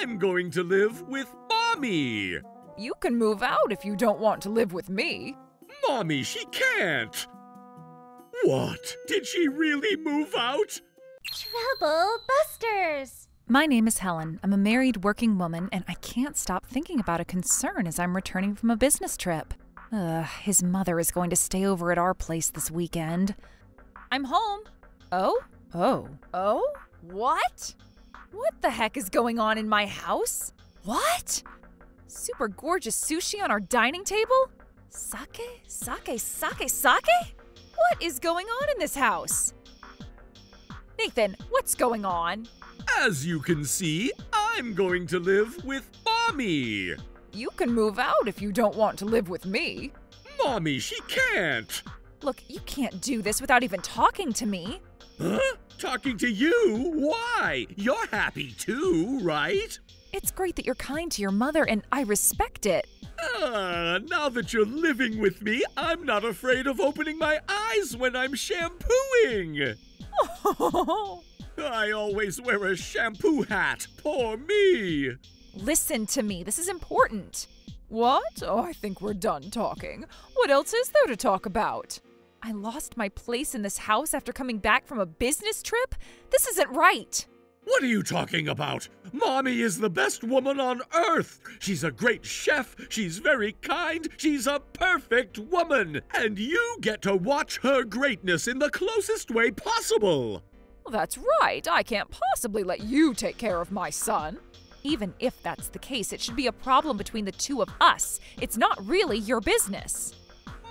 I'm going to live with Mommy. You can move out if you don't want to live with me. Mommy, she can't. What? Did she really move out? Trouble busters! My name is Helen. I'm a married working woman, and I can't stop thinking about a concern as I'm returning from a business trip. His mother is going to stay over at our place this weekend. I'm home. Oh? What? What the heck is going on in my house? What? Super gorgeous sushi on our dining table? Sake? What is going on in this house? Nathan, what's going on? As you can see, I'm going to live with Mommy. You can move out if you don't want to live with me. Mommy, she can't. Look, you can't do this without even talking to me. Huh? Talking to you? Why? You're happy too, right? It's great that you're kind to your mother, and I respect it. Now that you're living with me, I'm not afraid of opening my eyes when I'm shampooing. I always wear a shampoo hat. Poor me. Listen to me. This is important. What? Oh, I think we're done talking. What else is there to talk about? I lost my place in this house after coming back from a business trip? This isn't right. What are you talking about? Mommy is the best woman on earth. She's a great chef. She's very kind. She's a perfect woman. And you get to watch her greatness in the closest way possible. Well, that's right. I can't possibly let you take care of my son. Even if that's the case, it should be a problem between the two of us. It's not really your business.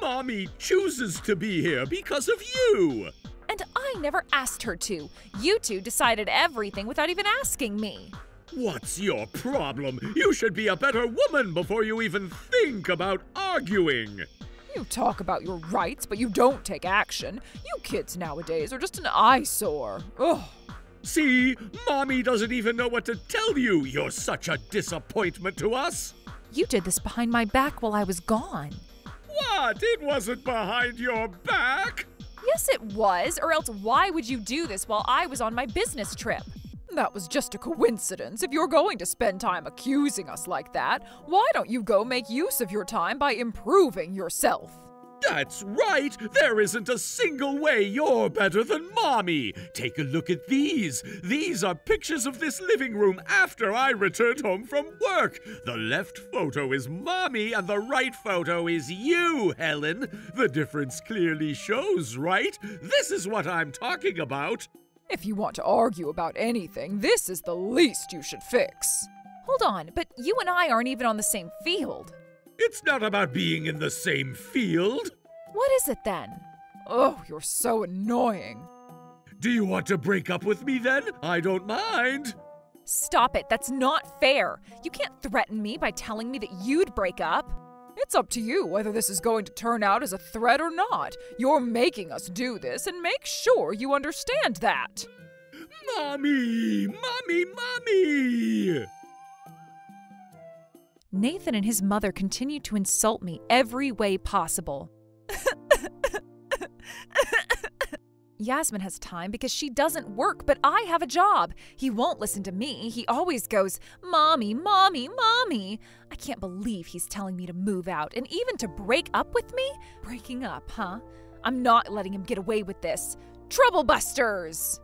Mommy chooses to be here because of you. And I never asked her to. You two decided everything without even asking me. What's your problem? You should be a better woman before you even think about arguing. You talk about your rights, but you don't take action. You kids nowadays are just an eyesore. Ugh. See? Mommy doesn't even know what to tell you. You're such a disappointment to us. You did this behind my back while I was gone. What? It wasn't behind your back? Yes, it was, or else why would you do this while I was on my business trip? That was just a coincidence. If you're going to spend time accusing us like that, why don't you go make use of your time by improving yourself? That's right! There isn't a single way you're better than Mommy! Take a look at these! These are pictures of this living room after I returned home from work! The left photo is Mommy and the right photo is you, Helen! The difference clearly shows, right? This is what I'm talking about! If you want to argue about anything, this is the least you should fix. Hold on, but you and I aren't even on the same field. It's not about being in the same field. What is it then? Oh, you're so annoying. Do you want to break up with me then? I don't mind. Stop it, that's not fair. You can't threaten me by telling me that you'd break up. It's up to you whether this is going to turn out as a threat or not. You're making us do this, and make sure you understand that. Mommy! Mommy! Mommy! Nathan and his mother continue to insult me every way possible. Yasmin has time because she doesn't work, but I have a job. He won't listen to me. He always goes, "Mommy, Mommy, Mommy." I can't believe he's telling me to move out and even to break up with me. Breaking up, huh? I'm not letting him get away with this. Trouble busters!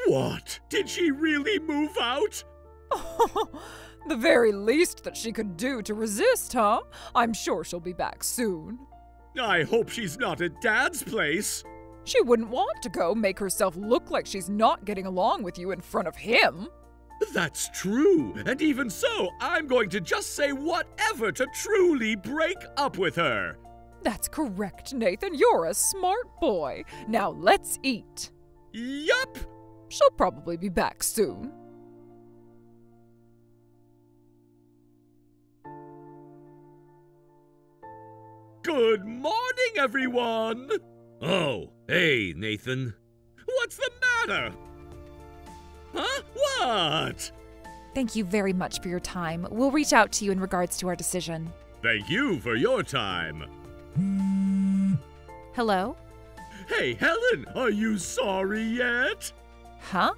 What? Did she really move out? The very least that she could do to resist, huh? I'm sure she'll be back soon. I hope she's not at Dad's place. She wouldn't want to go make herself look like she's not getting along with you in front of him. That's true. And even so, I'm going to just say whatever to truly break up with her. That's correct, Nathan. You're a smart boy. Now let's eat. Yup. She'll probably be back soon. Good morning, everyone! Oh, hey, Nathan. What's the matter? Huh? What? Thank you very much for your time. We'll reach out to you in regards to our decision. Thank you for your time. Hello? Hey, Helen, are you sorry yet? Huh?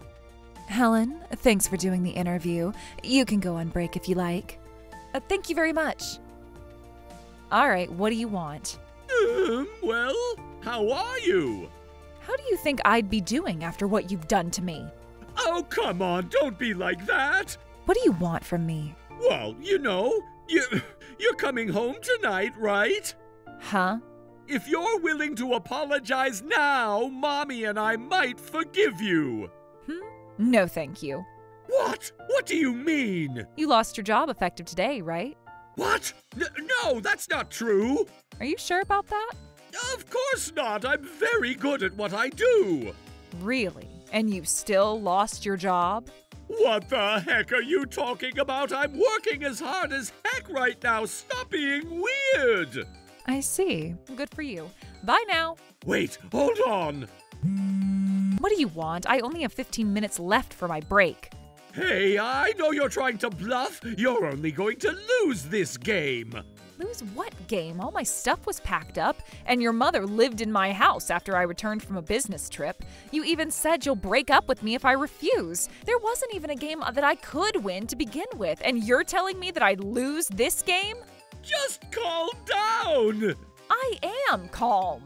Helen, thanks for doing the interview. You can go on break if you like. Thank you very much. All right, what do you want? Well, how are you? How do you think I'd be doing after what you've done to me? Oh, come on, don't be like that. What do you want from me? Well, you're coming home tonight, right? Huh? If you're willing to apologize now, Mommy and I might forgive you. No, thank you. What? What do you mean? You lost your job effective today, right? What? No, that's not true. Are you sure about that? Of course not. I'm very good at what I do. Really? And you still lost your job? What the heck are you talking about? I'm working as hard as heck right now. Stop being weird. I see. Good for you. Bye now. Wait, hold on. What do you want? I only have 15 minutes left for my break. Hey, I know you're trying to bluff. You're only going to lose this game. Lose what game? All my stuff was packed up, and your mother lived in my house after I returned from a business trip. You even said you'll break up with me if I refuse. There wasn't even a game that I could win to begin with, and you're telling me that I'd lose this game? Just calm down. I am calm.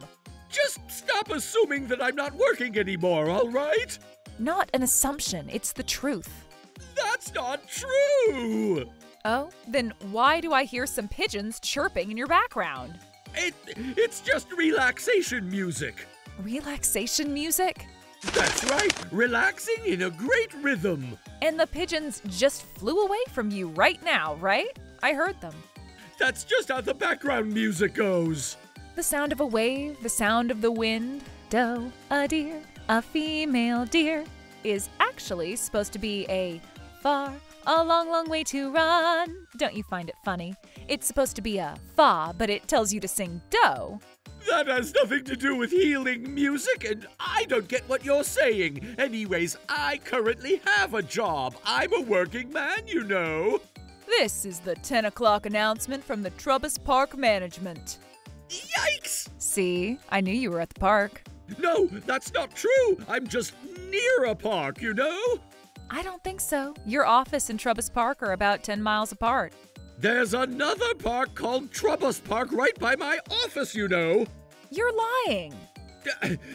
Just stop assuming that I'm not working anymore, all right? Not an assumption, it's the truth. That's not true. Oh, then why do I hear some pigeons chirping in your background? It's just relaxation music. Relaxation music? That's right, relaxing in a great rhythm. And the pigeons just flew away from you right now, right? I heard them. That's just how the background music goes. The sound of a wave, the sound of the wind. Doe, a deer, a female deer, is actually supposed to be a far, a long, long way to run. Don't you find it funny? It's supposed to be a fa, but it tells you to sing doe. That has nothing to do with healing music, and I don't get what you're saying. Anyways, I currently have a job. I'm a working man, you know. This is the 10 o'clock announcement from the Trubbus Park Management. Yikes! See, I knew you were at the park. No, that's not true. I'm just near a park, you know? I don't think so. Your office and Trubbus Park are about 10 miles apart. There's another park called Trubbus Park right by my office, you know. You're lying.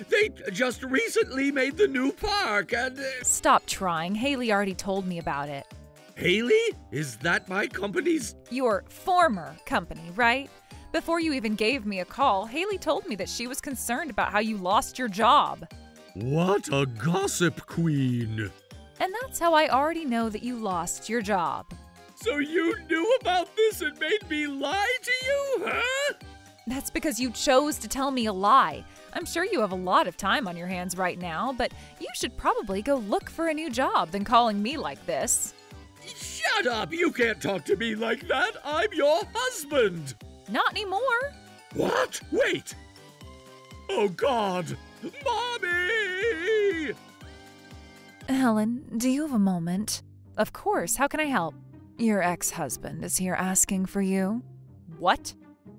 They just recently made the new park and... Stop trying. Haley already told me about it. Haley? Is that my company's... Your former company, right? Before you even gave me a call, Haley told me that she was concerned about how you lost your job. What a gossip queen. And that's how I already know that you lost your job. So you knew about this and made me lie to you, huh? That's because you chose to tell me a lie. I'm sure you have a lot of time on your hands right now, but you should probably go look for a new job than calling me like this. Shut up! You can't talk to me like that! I'm your husband! Not anymore. What? Wait! Oh, God! Mommy! Helen, do you have a moment? Of course, how can I help? Your ex-husband is here asking for you. What?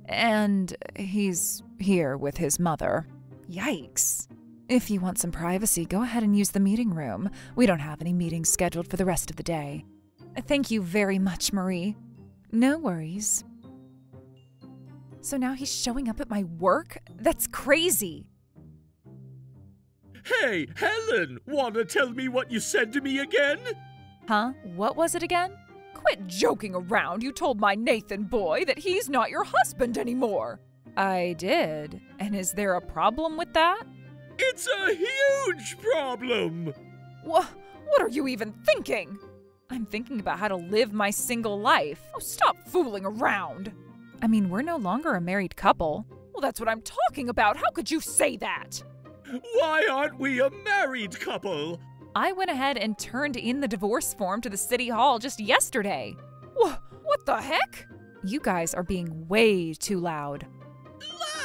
And he's here with his mother. Yikes. If you want some privacy, go ahead and use the meeting room. We don't have any meetings scheduled for the rest of the day. Thank you very much, Marie. No worries. So now he's showing up at my work? That's crazy. Hey, Helen! Wanna tell me what you said to me again? Huh? What was it again? Quit joking around. You told my Nathan boy that he's not your husband anymore. I did. And is there a problem with that? It's a huge problem! What are you even thinking? I'm thinking about how to live my single life. Oh, stop fooling around. I mean, we're no longer a married couple. Well, that's what I'm talking about. How could you say that? Why aren't we a married couple? I went ahead and turned in the divorce form to the city hall just yesterday. What the heck? You guys are being way too loud.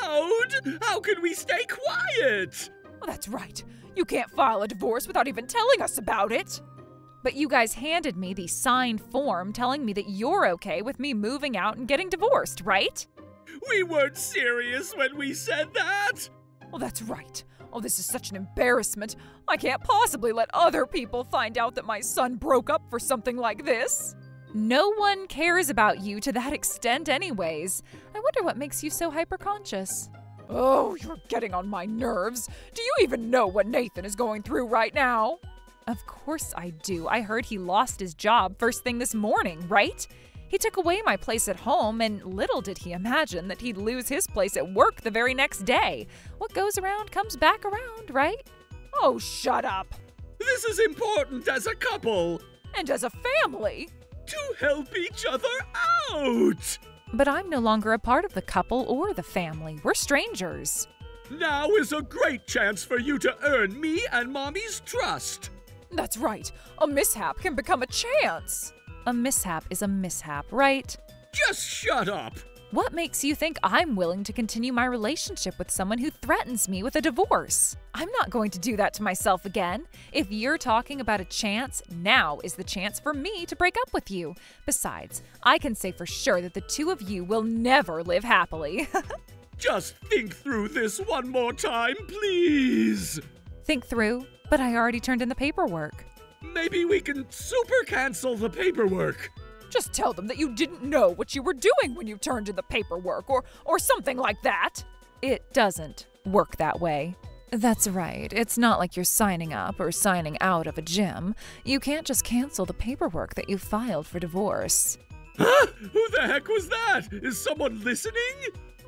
Loud? How can we stay quiet? Well, that's right. You can't file a divorce without even telling us about it. But you guys handed me the signed form telling me that you're okay with me moving out and getting divorced, right? We weren't serious when we said that. Well, that's right. Oh, this is such an embarrassment. I can't possibly let other people find out that my son broke up for something like this. No one cares about you to that extent anyways. I wonder what makes you so hyperconscious. Oh, you're getting on my nerves. Do you even know what Nathan is going through right now? Of course I do. I heard he lost his job first thing this morning, right? He took away my place at home, and little did he imagine that he'd lose his place at work the very next day. What goes around comes back around, right? Oh, shut up. This is important as a couple. And as a family. To help each other out. But I'm no longer a part of the couple or the family. We're strangers. Now is a great chance for you to earn me and Mommy's trust. That's right. A mishap can become a chance. A mishap is a mishap, right? Just shut up. What makes you think I'm willing to continue my relationship with someone who threatens me with a divorce? I'm not going to do that to myself again. If you're talking about a chance, now is the chance for me to break up with you. Besides, I can say for sure that the two of you will never live happily. Just think through this one more time, please. Think through? But I already turned in the paperwork. Maybe we can super cancel the paperwork. Just tell them that you didn't know what you were doing when you turned in the paperwork or something like that. It doesn't work that way. That's right. It's not like you're signing up or signing out of a gym. You can't just cancel the paperwork that you filed for divorce. Huh? Who the heck was that? Is someone listening?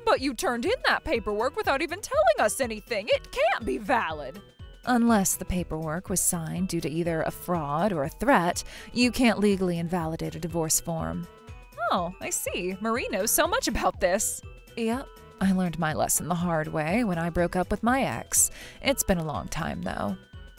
But you turned in that paperwork without even telling us anything. It can't be valid. Unless the paperwork was signed due to either a fraud or a threat, you can't legally invalidate a divorce form. Oh, I see. Marie knows so much about this. Yep, I learned my lesson the hard way when I broke up with my ex. It's been a long time, though.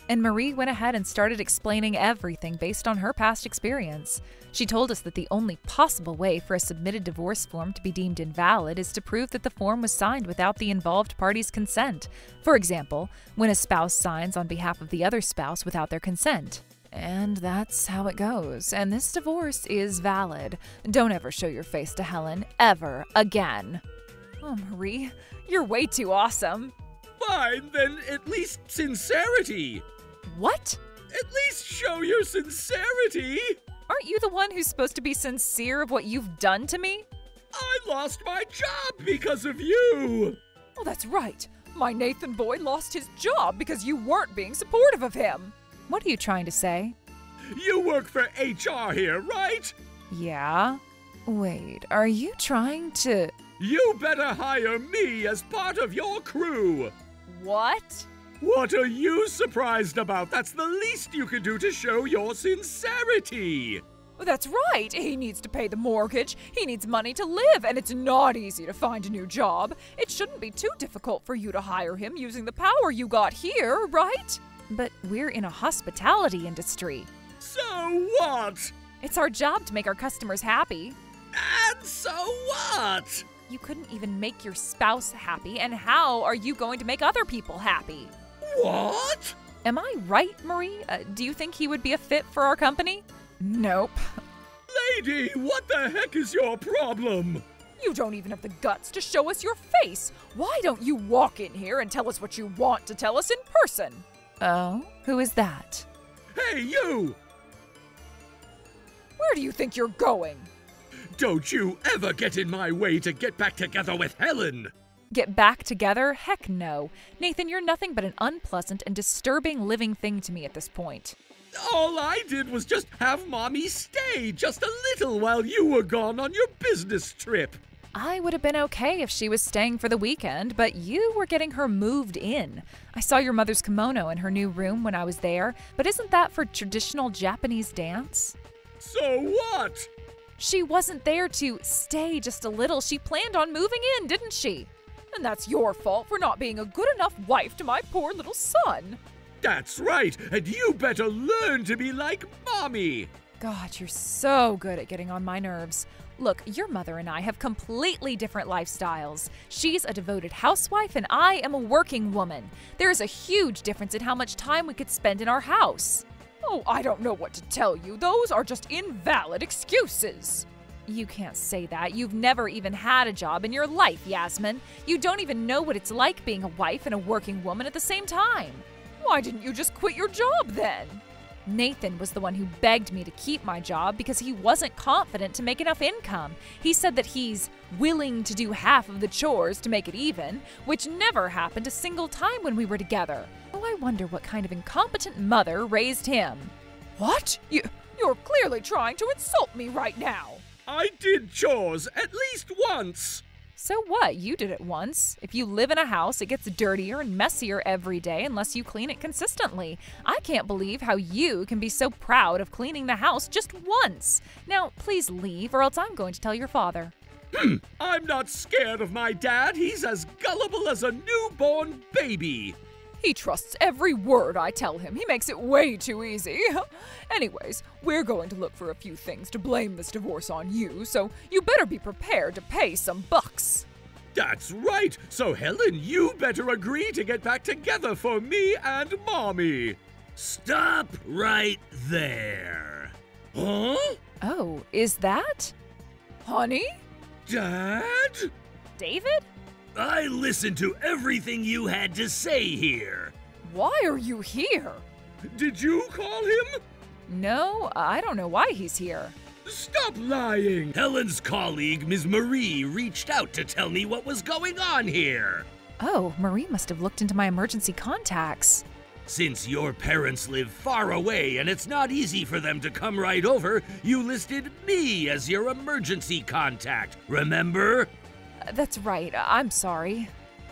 And Marie went ahead and started explaining everything based on her past experience. She told us that the only possible way for a submitted divorce form to be deemed invalid is to prove that the form was signed without the involved party's consent. For example, when a spouse signs on behalf of the other spouse without their consent. And that's how it goes. And this divorce is valid. Don't ever show your face to Helen, ever again. Oh, Marie, you're way too awesome. Fine, then at least sincerity. What? At least show your sincerity. Aren't you the one who's supposed to be sincere of what you've done to me? I lost my job because of you. Oh, that's right. My Nathan boy lost his job because you weren't being supportive of him. What are you trying to say? You work for HR here, right? Yeah. Wait, are you trying to… You better hire me as part of your crew. What? What are you surprised about? That's the least you can do to show your sincerity. That's right. He needs to pay the mortgage. He needs money to live, and it's not easy to find a new job. It shouldn't be too difficult for you to hire him using the power you got here, right? But we're in a hospitality industry. So what? It's our job to make our customers happy. And so what? You couldn't even make your spouse happy, and how are you going to make other people happy? What? Am I right, Marie? Do you think he would be a fit for our company? Nope. Lady, what the heck is your problem? You don't even have the guts to show us your face. Why don't you walk in here and tell us what you want to tell us in person? Oh, who is that? Hey, you! Where do you think you're going? Don't you ever get in my way to get back together with Helen! Get back together? Heck no. Nathan, you're nothing but an unpleasant and disturbing living thing to me at this point. All I did was just have Mommy stay just a little while you were gone on your business trip. I would have been okay if she was staying for the weekend, but you were getting her moved in. I saw your mother's kimono in her new room when I was there, but isn't that for traditional Japanese dance? So what? She wasn't there to stay just a little. She planned on moving in, didn't she? And that's your fault for not being a good enough wife to my poor little son. That's right, and you better learn to be like Mommy. God, you're so good at getting on my nerves. Look, your mother and I have completely different lifestyles. She's a devoted housewife and I am a working woman. There is a huge difference in how much time we could spend in our house. Oh, I don't know what to tell you. Those are just invalid excuses. You can't say that. You've never even had a job in your life, Yasmin. You don't even know what it's like being a wife and a working woman at the same time. Why didn't you just quit your job then? Nathan was the one who begged me to keep my job because he wasn't confident to make enough income. He said that he's willing to do half of the chores to make it even, which never happened a single time when we were together. Oh, I wonder what kind of incompetent mother raised him. What? You're clearly trying to insult me right now. I did chores at least once. So what? You did it once. If you live in a house, it gets dirtier and messier every day unless you clean it consistently. I can't believe how you can be so proud of cleaning the house just once. Now, please leave, or else I'm going to tell your father. I'm not scared of my dad. He's as gullible as a newborn baby. He trusts every word I tell him. He makes it way too easy. Anyways, we're going to look for a few things to blame this divorce on you, so you better be prepared to pay some bucks. That's right. So, Helen, you better agree to get back together for me and Mommy. Stop right there. Huh? Oh, is that? Honey? Dad? David? I listened to everything you had to say here. Why are you here? Did you call him? No, I don't know why he's here. Stop lying! Helen's colleague, Ms. Marie, reached out to tell me what was going on here. Oh, Marie must have looked into my emergency contacts. Since your parents live far away and it's not easy for them to come right over, you listed me as your emergency contact, remember? That's right. I'm sorry.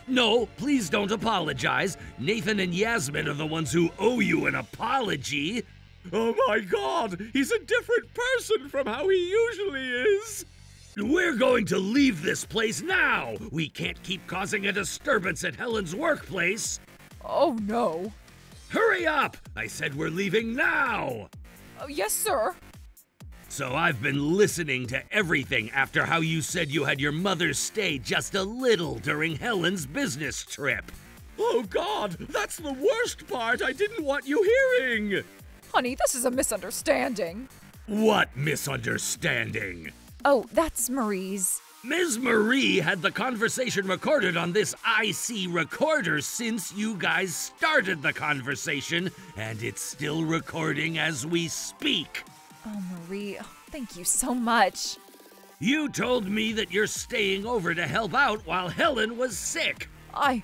No, please don't apologize. Nathan and Yasmin are the ones who owe you an apology. Oh my God, he's a different person from how he usually is. We're going to leave this place now. We can't keep causing a disturbance at Helen's workplace. Oh no. Hurry up! I said we're leaving now. Yes, sir. So I've been listening to everything after how you said you had your mother stay just a little during Helen's business trip. Oh God, that's the worst part. I didn't want you hearing. Honey, this is a misunderstanding. What misunderstanding? Oh, that's Marie's. Ms. Marie had the conversation recorded on this IC recorder since you guys started the conversation, and it's still recording as we speak. Oh, Marie, thank you so much. You told me that you're staying over to help out while Helen was sick. I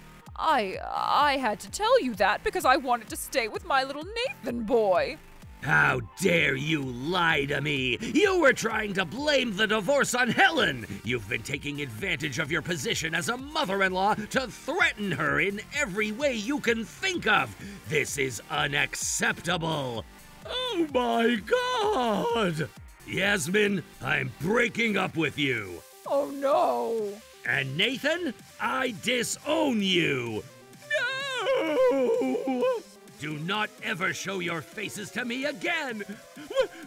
had to tell you that because I wanted to stay with my little Nathan boy. How dare you lie to me? You were trying to blame the divorce on Helen. You've been taking advantage of your position as a mother-in-law to threaten her in every way you can think of. This is unacceptable. Oh my God! Yasmin, I'm breaking up with you. Oh no! And Nathan, I disown you. No! Do not ever show your faces to me again.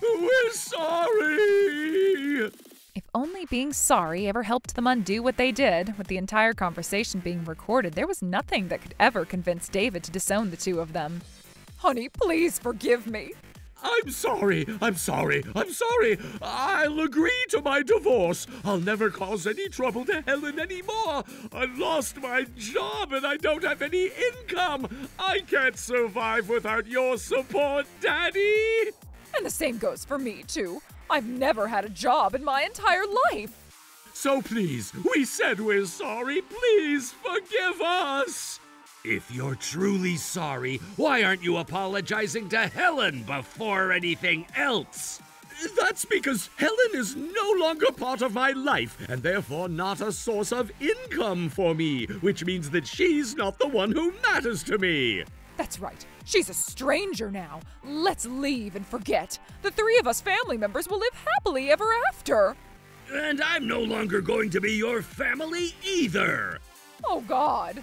We're sorry. If only being sorry ever helped them undo what they did. With the entire conversation being recorded, there was nothing that could ever convince David to disown the two of them. Honey, please forgive me. I'm sorry. I'll agree to my divorce. I'll never cause any trouble to Helen anymore. I lost my job and I don't have any income. I can't survive without your support, Daddy. And the same goes for me, too. I've never had a job in my entire life. So please, we said we're sorry. Please forgive us. If you're truly sorry, why aren't you apologizing to Helen before anything else? That's because Helen is no longer part of my life, and therefore not a source of income for me, which means that she's not the one who matters to me. That's right. She's a stranger now. Let's leave and forget. The three of us family members will live happily ever after. And I'm no longer going to be your family either. Oh, God.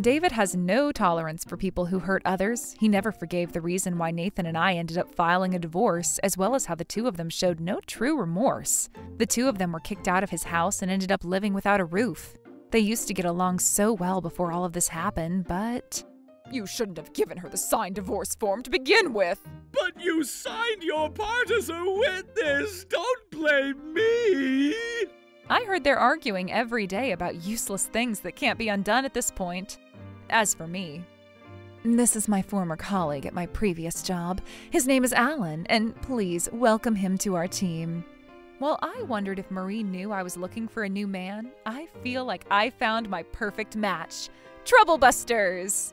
David has no tolerance for people who hurt others. He never forgave the reason why Nathan and I ended up filing a divorce, as well as how the two of them showed no true remorse. The two of them were kicked out of his house and ended up living without a roof. They used to get along so well before all of this happened, but... You shouldn't have given her the signed divorce form to begin with. But you signed your part as a witness. Don't blame me! I heard they're arguing every day about useless things that can't be undone at this point. As for me, this is my former colleague at my previous job. His name is Alan, and please welcome him to our team. While I wondered if Marie knew I was looking for a new man, I feel like I found my perfect match. Troublebusters!